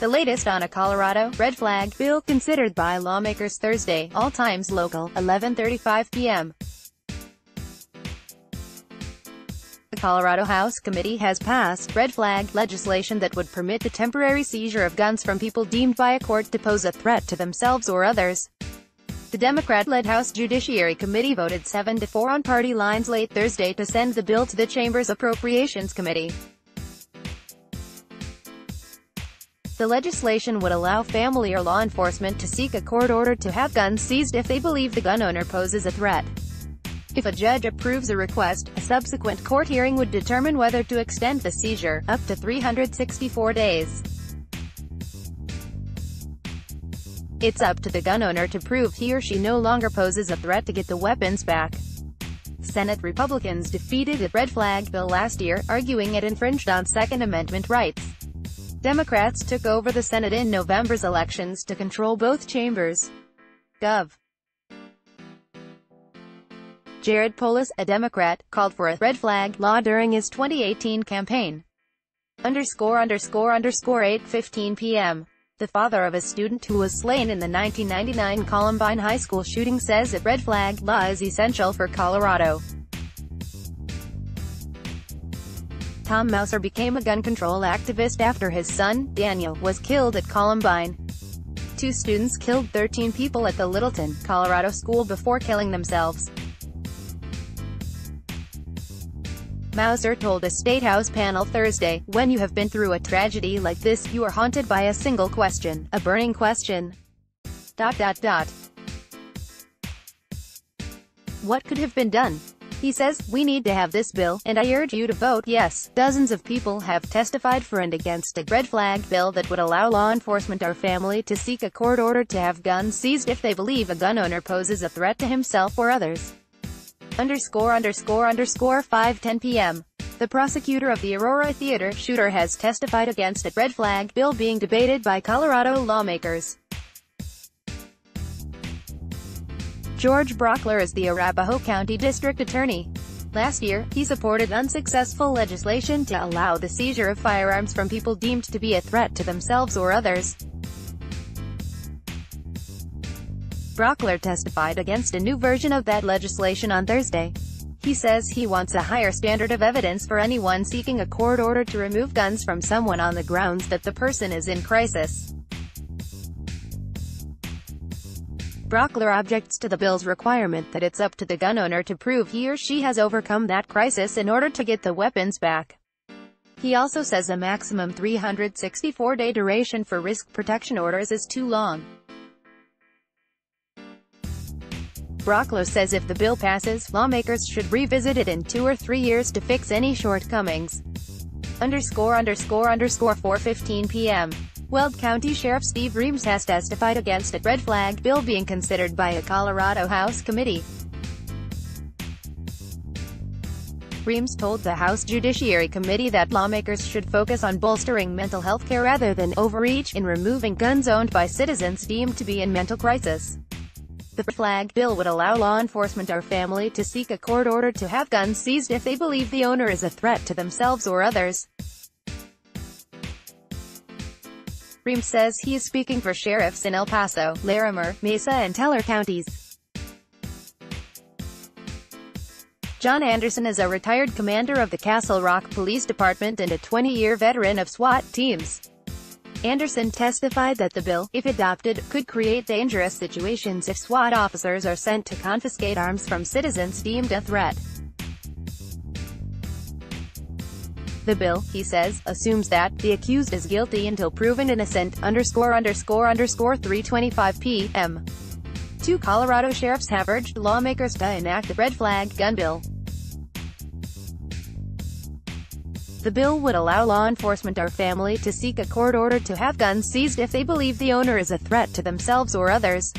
The latest on a Colorado red flag bill considered by lawmakers Thursday, all times local, 11:35 p.m. The Colorado House Committee has passed red flag legislation that would permit the temporary seizure of guns from people deemed by a court to pose a threat to themselves or others. The Democrat-led House Judiciary Committee voted 7-4 on party lines late Thursday to send the bill to the chamber's Appropriations Committee. The legislation would allow family or law enforcement to seek a court order to have guns seized if they believe the gun owner poses a threat. If a judge approves a request, a subsequent court hearing would determine whether to extend the seizure, up to 364 days. It's up to the gun owner to prove he or she no longer poses a threat to get the weapons back. Senate Republicans defeated the red flag bill last year, arguing it infringed on Second Amendment rights. Democrats took over the Senate in November's elections to control both chambers. Gov. Jared Polis, a Democrat, called for a red flag law during his 2018 campaign. ___8:15 p.m. The father of a student who was slain in the 1999 Columbine High School shooting says a red flag law is essential for Colorado. Tom Mouser became a gun control activist after his son, Daniel, was killed at Columbine. 2 students killed 13 people at the Littleton, Colorado school before killing themselves. Mouser told a State House panel Thursday, "When you have been through a tragedy like this, you are haunted by a single question, a burning question. ... What could have been done?" He says, "We need to have this bill, and I urge you to vote yes." Dozens of people have testified for and against a red flag bill that would allow law enforcement or family to seek a court order to have guns seized if they believe a gun owner poses a threat to himself or others. ___5:10 p.m. The prosecutor of the Aurora Theater shooter has testified against a red flag bill being debated by Colorado lawmakers. George Brockler is the Arapahoe County District Attorney. Last year, he supported unsuccessful legislation to allow the seizure of firearms from people deemed to be a threat to themselves or others. Brockler testified against a new version of that legislation on Thursday. He says he wants a higher standard of evidence for anyone seeking a court order to remove guns from someone on the grounds that the person is in crisis. Brockler objects to the bill's requirement that it's up to the gun owner to prove he or she has overcome that crisis in order to get the weapons back. He also says a maximum 364-day duration for risk protection orders is too long. Brockler says if the bill passes, lawmakers should revisit it in 2 or 3 years to fix any shortcomings. ___4:15 p.m. Weld County Sheriff Steve Reams has testified against a red flag bill being considered by a Colorado House committee. Reams told the House Judiciary Committee that lawmakers should focus on bolstering mental health care rather than overreach in removing guns owned by citizens deemed to be in mental crisis. The flag bill would allow law enforcement or family to seek a court order to have guns seized if they believe the owner is a threat to themselves or others. Reams says he is speaking for sheriffs in El Paso, Larimer, Mesa and Teller counties. John Anderson is a retired commander of the Castle Rock Police Department and a 20-year veteran of SWAT teams. Anderson testified that the bill, if adopted, could create dangerous situations if SWAT officers are sent to confiscate arms from citizens deemed a threat. The bill, he says, assumes that the accused is guilty until proven innocent. ___3:25 p.m. 2 Colorado sheriffs have urged lawmakers to enact the red flag gun bill. The bill would allow law enforcement or family to seek a court order to have guns seized if they believe the owner is a threat to themselves or others.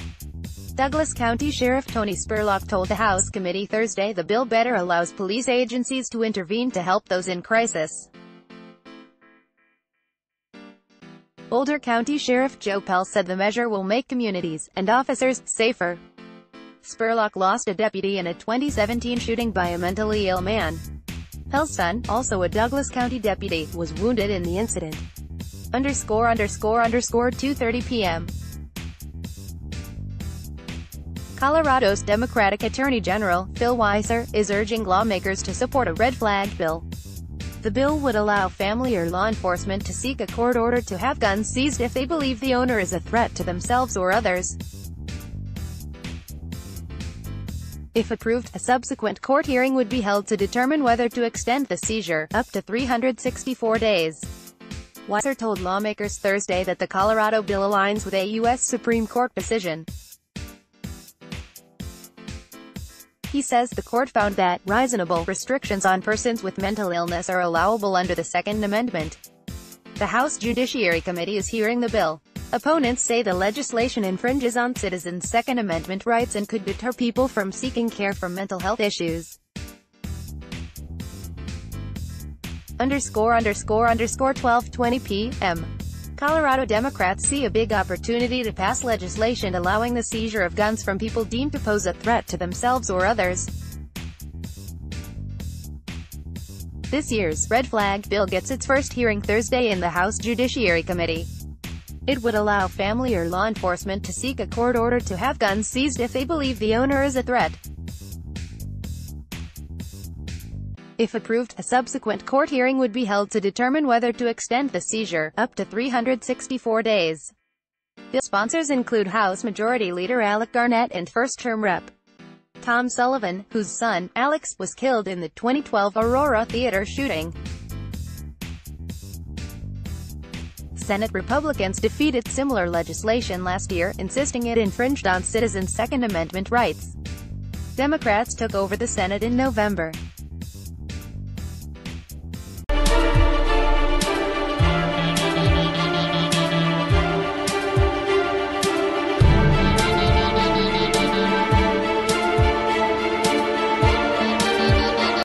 Douglas County Sheriff Tony Spurlock told the House committee Thursday the bill better allows police agencies to intervene to help those in crisis. Boulder County Sheriff Joe Pell said the measure will make communities and officers safer. Spurlock lost a deputy in a 2017 shooting by a mentally ill man. Pell's son, also a Douglas County deputy, was wounded in the incident. 2:30 p.m. Colorado's Democratic Attorney General, Phil Weiser, is urging lawmakers to support a red flag bill. The bill would allow family or law enforcement to seek a court order to have guns seized if they believe the owner is a threat to themselves or others. If approved, a subsequent court hearing would be held to determine whether to extend the seizure up to 364 days. Weiser told lawmakers Thursday that the Colorado bill aligns with a U.S. Supreme Court decision. He says the court found that reasonable restrictions on persons with mental illness are allowable under the Second Amendment. The House Judiciary Committee is hearing the bill. Opponents say the legislation infringes on citizens' Second Amendment rights and could deter people from seeking care for mental health issues. 12:20 p.m. Colorado Democrats see a big opportunity to pass legislation allowing the seizure of guns from people deemed to pose a threat to themselves or others. This year's red flag bill gets its first hearing Thursday in the House Judiciary Committee. It would allow family or law enforcement to seek a court order to have guns seized if they believe the owner is a threat. If approved, a subsequent court hearing would be held to determine whether to extend the seizure up to 364 days. Bill sponsors include House Majority Leader Alec Garnett and first-term Rep. Tom Sullivan, whose son, Alex, was killed in the 2012 Aurora Theater shooting. Senate Republicans defeated similar legislation last year, insisting it infringed on citizens' Second Amendment rights. Democrats took over the Senate in November.